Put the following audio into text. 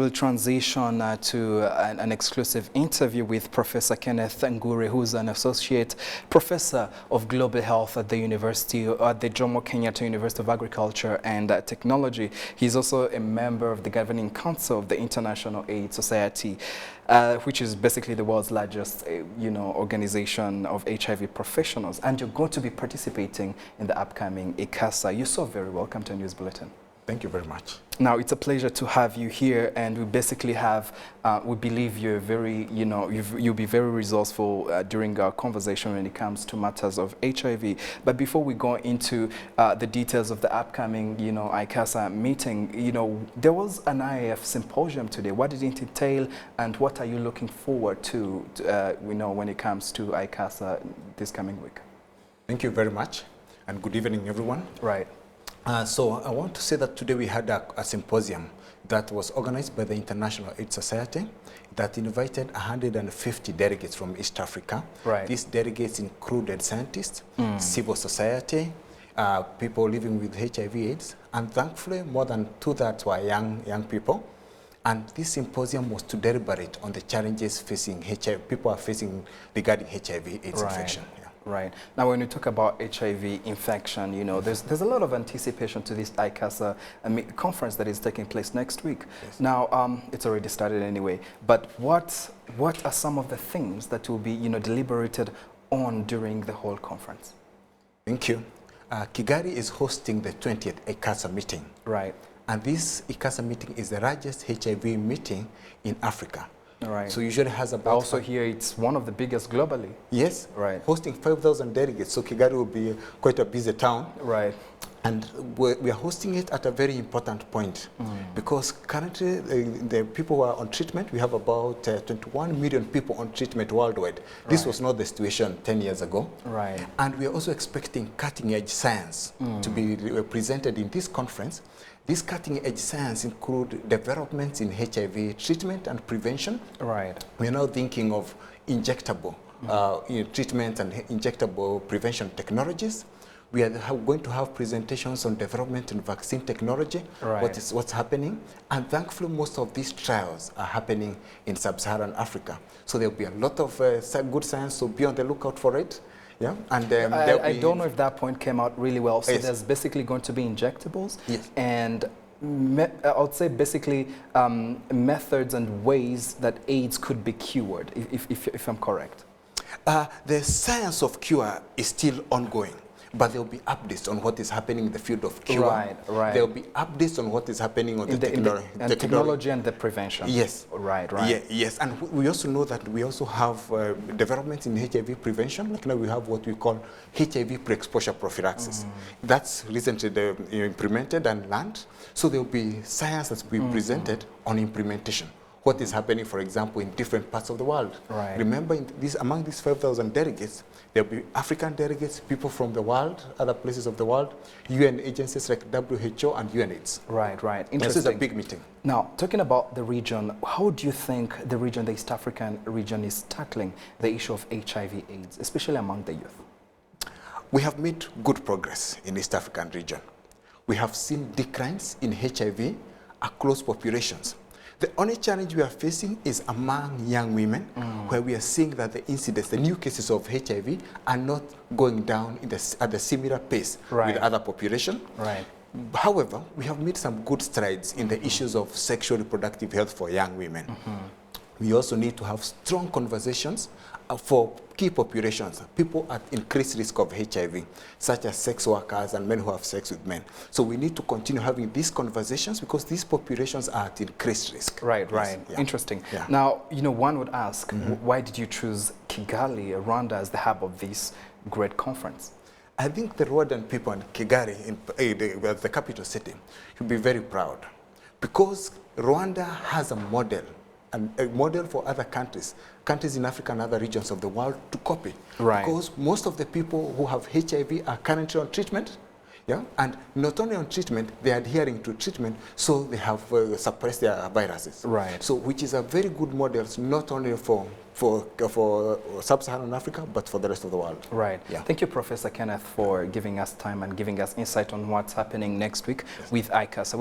We'll transition to an exclusive interview with Professor Kenneth Ngure, who's an associate professor of global health at the Jomo Kenyatta University of Agriculture and Technology. He's also a member of the governing council of the International AIDS Society, which is basically the world's largest, organization of HIV professionals. And you're going to be participating in the upcoming ICASA. You're so very welcome to News Bulletin. Thank you very much. Now, it's a pleasure to have you here, and we basically have, we believe you're very, you'll be very resourceful during our conversation when it comes to matters of HIV. But before we go into the details of the upcoming, ICASA meeting, there was an IAF symposium today. What did it entail, and what are you looking forward to, when it comes to ICASA this coming week? Thank you very much, and good evening, everyone. Right. So I want to say that today we had a symposium that was organized by the International AIDS Society that invited 150 delegates from East Africa. Right. These delegates included scientists, civil society, people living with HIV/AIDS, and thankfully more than 2/3 were young people. And this symposium was to deliberate on the challenges facing people are facing regarding HIV/AIDS infection. Right. Now, when you talk about HIV infection, there's a lot of anticipation to this ICASA conference that is taking place next week. Yes. Now, it's already started anyway, but what are some of the things that will be, deliberated on during the whole conference? Thank you. Kigali is hosting the 20th ICASA meeting. Right. And this ICASA meeting is the largest HIV meeting in Africa. Right. So usually has about... Also here, it's one of the biggest globally. Yes. Right. Hosting 5,000 delegates. So Kigali will be quite a busy town. Right. And we are hosting it at a very important point because currently the people who are on treatment, we have about 21 million people on treatment worldwide. Right. This was not the situation 10 years ago. Right. And we are also expecting cutting-edge science to be presented in this conference. This cutting-edge science include developments in HIV treatment and prevention. Right. We are now thinking of injectable treatment and injectable prevention technologies. We are going to have presentations on development in vaccine technology, right. What's happening. And thankfully, most of these trials are happening in sub-Saharan Africa. So there'll be a lot of good science, so be on the lookout for it. Yeah, and I don't know if that point came out really well. So yes. There's basically going to be injectables, yes. And I would say basically methods and ways that AIDS could be cured, if I'm correct. The science of cure is still ongoing. But there will be updates on what is happening in the field of cure. Right, right. There will be updates on what is happening on the technology and the prevention. Yes. Right, right. Yeah, yes, and we also know that we also have developments in HIV prevention. Like now we have what we call HIV pre-exposure prophylaxis. That's recently implemented and learned. So there will be science that's being presented on implementation. What is happening, for example, in different parts of the world. Right. Remember, among these 5,000 delegates, there will be African delegates, people from the world, other places of the world, UN agencies like WHO and UNAIDS. Right, right. Interesting. This is a big meeting. Now, talking about the region, how do you think the region, the East African region, is tackling the issue of HIV/AIDS, especially among the youth? We have made good progress in the East African region. We have seen declines in HIV across populations. The only challenge we are facing is among young women, where we are seeing that the incidence, the new cases of HIV, are not going down at a similar pace with other population. Right. However, we have made some good strides in the issues of sexual reproductive health for young women. We also need to have strong conversations for key populations, people at increased risk of HIV, such as sex workers and men who have sex with men. So we need to continue having these conversations because these populations are at increased risk. Right, right. Yes. Yeah. Interesting. Yeah. Now, one would ask, why did you choose Kigali, Rwanda, as the hub of this great conference? I think the Rwandan people in Kigali, the capital city, should be very proud because Rwanda has a model, and a model for other countries in Africa and other regions of the world to copy. Right. Because most of the people who have HIV are currently on treatment, yeah, and not only on treatment, they are adhering to treatment, so they have suppressed their viruses. Right. So, which is a very good model, not only for sub-Saharan Africa, but for the rest of the world. Right. Yeah. Thank you, Professor Kenneth, for giving us time and giving us insight on what's happening next week with ICASA.